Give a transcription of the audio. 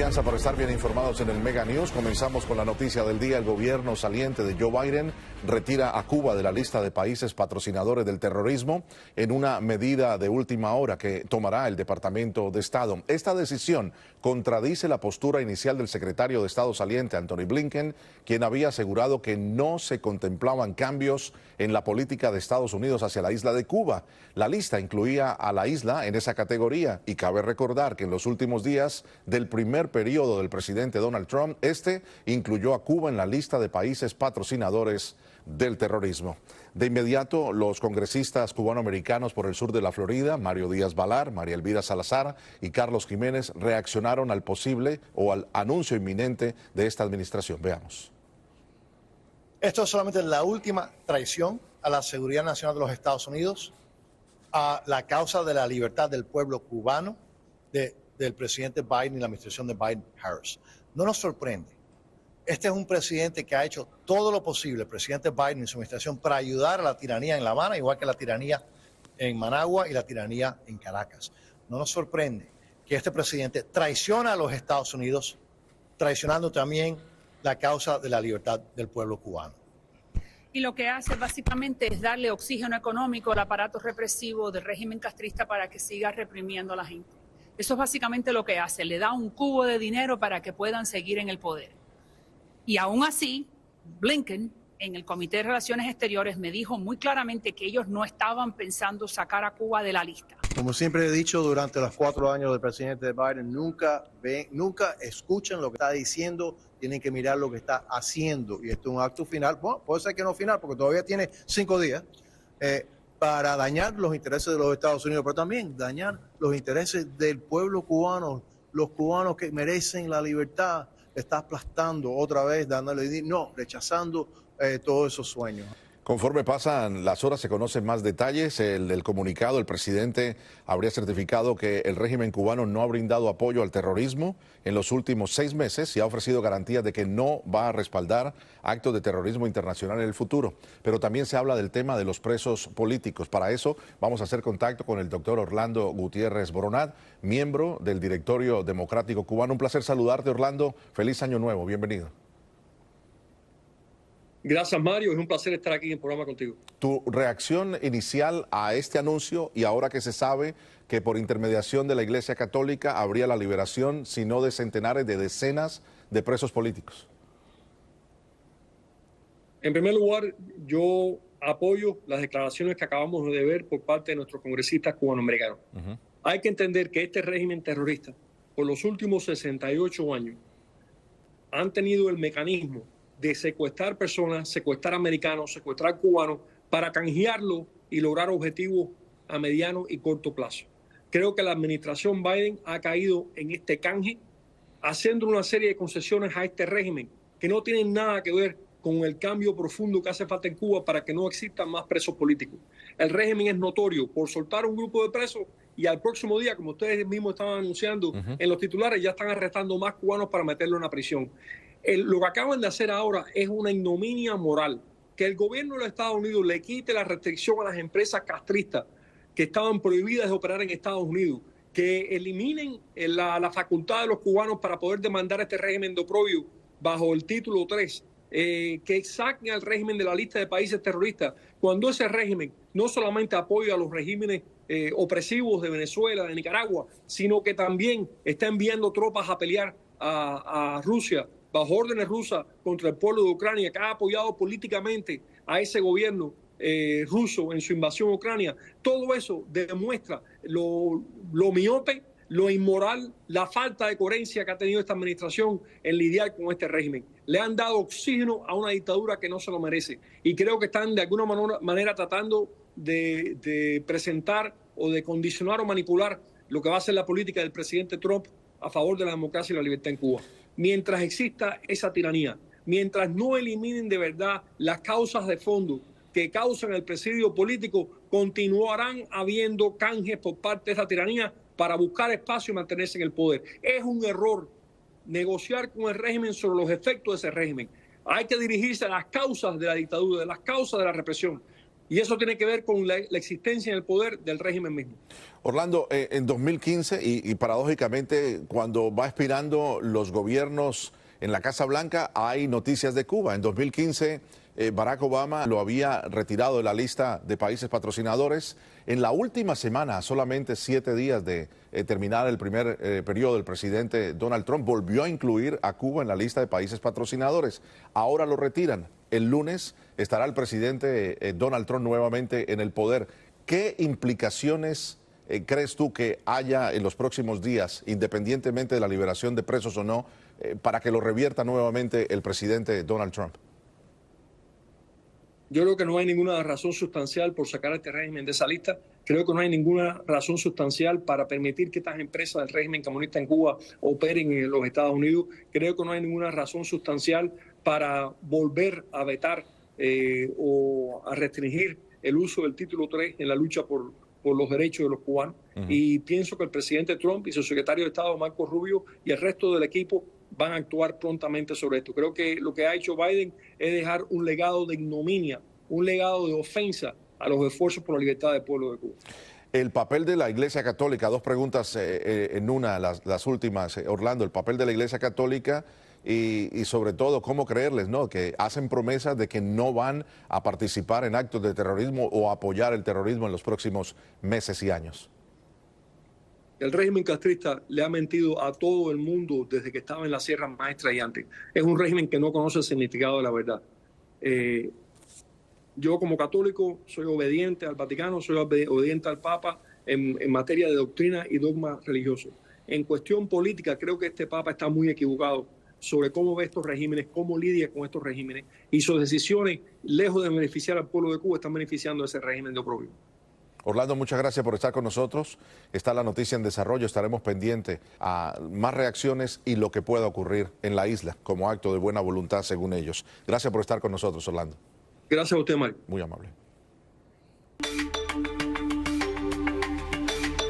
confianza para estar bien informados en el Mega News. Comenzamos con la noticia del día. El gobierno saliente de Joe Biden retira a Cuba de la lista de países patrocinadores del terrorismo en una medida de última hora que tomará el Departamento de Estado. Esta decisión contradice la postura inicial del secretario de Estado saliente, Antony Blinken, quien había asegurado que no se contemplaban cambios en la política de Estados Unidos hacia la isla de Cuba. La lista incluía a la isla en esa categoría y cabe recordar que en los últimos días del primer periodo del presidente Donald Trump, este incluyó a Cuba en la lista de países patrocinadores del terrorismo. De inmediato, los congresistas cubanoamericanos por el sur de la Florida, Mario Díaz Balar, María Elvira Salazar y Carlos Jiménez, reaccionaron al posible o al anuncio inminente de esta administración. Veamos. Esto es solamente la última traición a la seguridad nacional de los Estados Unidos, a la causa de la libertad del pueblo cubano, del presidente Biden y la administración de Biden-Harris. No nos sorprende. Este es un presidente que ha hecho todo lo posible, el presidente Biden y su administración, para ayudar a la tiranía en La Habana, igual que la tiranía en Managua y la tiranía en Caracas. No nos sorprende que este presidente traiciona a los Estados Unidos, traicionando también la causa de la libertad del pueblo cubano. Y lo que hace básicamente es darle oxígeno económico al aparato represivo del régimen castrista para que siga reprimiendo a la gente. Eso es básicamente lo que hace, le da un cubo de dinero para que puedan seguir en el poder. Y aún así, Blinken, en el Comité de Relaciones Exteriores, me dijo muy claramente que ellos no estaban pensando sacar a Cuba de la lista. Como siempre he dicho durante los 4 años del presidente Biden, nunca escuchen lo que está diciendo, tienen que mirar lo que está haciendo. Y esto es un acto final, bueno, puede ser que no final, porque todavía tiene 5 días, para dañar los intereses de los Estados Unidos, pero también dañar los intereses del pueblo cubano, los cubanos que merecen la libertad. Está aplastando otra vez, rechazando todos esos sueños. Conforme pasan las horas se conocen más detalles. El comunicado, el presidente habría certificado que el régimen cubano no ha brindado apoyo al terrorismo en los últimos 6 meses y ha ofrecido garantías de que no va a respaldar actos de terrorismo internacional en el futuro. Pero también se habla del tema de los presos políticos. Para eso vamos a hacer contacto con el doctor Orlando Gutiérrez Boronat, miembro del Directorio Democrático Cubano. Un placer saludarte, Orlando. Feliz Año Nuevo. Bienvenido. Gracias, Mario. Es un placer estar aquí en el programa contigo. Tu reacción inicial a este anuncio y ahora que se sabe que por intermediación de la Iglesia Católica habría la liberación, si no de centenares, de decenas de presos políticos. En primer lugar, yo apoyo las declaraciones que acabamos de ver por parte de nuestros congresistas cubanoamericanos. Hay que entender que este régimen terrorista, por los últimos 68 años, han tenido el mecanismo de secuestrar personas, secuestrar americanos, secuestrar cubanos, para canjearlo y lograr objetivos a mediano y corto plazo. Creo que la administración Biden ha caído en este canje, haciendo una serie de concesiones a este régimen que no tienen nada que ver con el cambio profundo que hace falta en Cuba para que no existan más presos políticos. El régimen es notorio por soltar un grupo de presos y al próximo día, como ustedes mismos estaban anunciando en los titulares, ya están arrestando más cubanos para meterlo en la prisión. Lo que acaban de hacer ahora es una ignominia moral. Que el gobierno de los Estados Unidos le quite la restricción a las empresas castristas que estaban prohibidas de operar en Estados Unidos, que eliminen la facultad de los cubanos para poder demandar a este régimen de oprobio bajo el título 3, que saquen al régimen de la lista de países terroristas, cuando ese régimen no solamente apoya a los regímenes opresivos de Venezuela, de Nicaragua, sino que también está enviando tropas a pelear a Rusia, bajo órdenes rusas contra el pueblo de Ucrania, que ha apoyado políticamente a ese gobierno ruso en su invasión a Ucrania. Todo eso demuestra lo miope, lo inmoral, la falta de coherencia que ha tenido esta administración en lidiar con este régimen. Le han dado oxígeno a una dictadura que no se lo merece. Y creo que están de alguna manera tratando de presentar o de condicionar o manipular lo que va a ser la política del presidente Trump a favor de la democracia y la libertad en Cuba. Mientras exista esa tiranía, mientras no eliminen de verdad las causas de fondo que causan el presidio político, continuarán habiendo canjes por parte de esa tiranía para buscar espacio y mantenerse en el poder. Es un error negociar con el régimen sobre los efectos de ese régimen. Hay que dirigirse a las causas de la dictadura, de las causas de la represión. Y eso tiene que ver con la existencia en el poder del régimen mismo. Orlando, en 2015 y paradójicamente cuando va expirando los gobiernos en la Casa Blanca hay noticias de Cuba. En 2015 Barack Obama lo había retirado de la lista de países patrocinadores. En la última semana, a solamente 7 días de terminar el primer periodo del presidente Donald Trump, volvió a incluir a Cuba en la lista de países patrocinadores. Ahora lo retiran. El lunes estará el presidente Donald Trump nuevamente en el poder. ¿Qué implicaciones crees tú que haya en los próximos días, independientemente de la liberación de presos o no, para que lo revierta nuevamente el presidente Donald Trump? Yo creo que no hay ninguna razón sustancial por sacar a este régimen de esa lista. Creo que no hay ninguna razón sustancial para permitir que estas empresas del régimen comunista en Cuba operen en los Estados Unidos. Creo que no hay ninguna razón sustancial para volver a vetar o a restringir el uso del título 3 en la lucha por los derechos de los cubanos. Y pienso que el presidente Trump y su secretario de Estado, Marco Rubio, y el resto del equipo van a actuar prontamente sobre esto. Creo que lo que ha hecho Biden es dejar un legado de ignominia, un legado de ofensa a los esfuerzos por la libertad del pueblo de Cuba. El papel de la Iglesia Católica, dos preguntas en una, las últimas, Orlando, el papel de la Iglesia Católica y sobre todo cómo creerles, ¿no? Que hacen promesas de que no van a participar en actos de terrorismo o apoyar el terrorismo en los próximos meses y años. El régimen castrista le ha mentido a todo el mundo desde que estaba en la Sierra Maestra y antes. Es un régimen que no conoce el significado de la verdad. Yo como católico soy obediente al Vaticano, soy obediente al Papa en materia de doctrina y dogma religioso. En cuestión política, creo que este Papa está muy equivocado sobre cómo ve estos regímenes, cómo lidia con estos regímenes, y sus decisiones, lejos de beneficiar al pueblo de Cuba, están beneficiando a ese régimen de oprobio. Orlando, muchas gracias por estar con nosotros. Está la noticia en desarrollo, estaremos pendientes a más reacciones y lo que pueda ocurrir en la isla como acto de buena voluntad según ellos. Gracias por estar con nosotros, Orlando. Gracias a usted, Mario. Muy amable.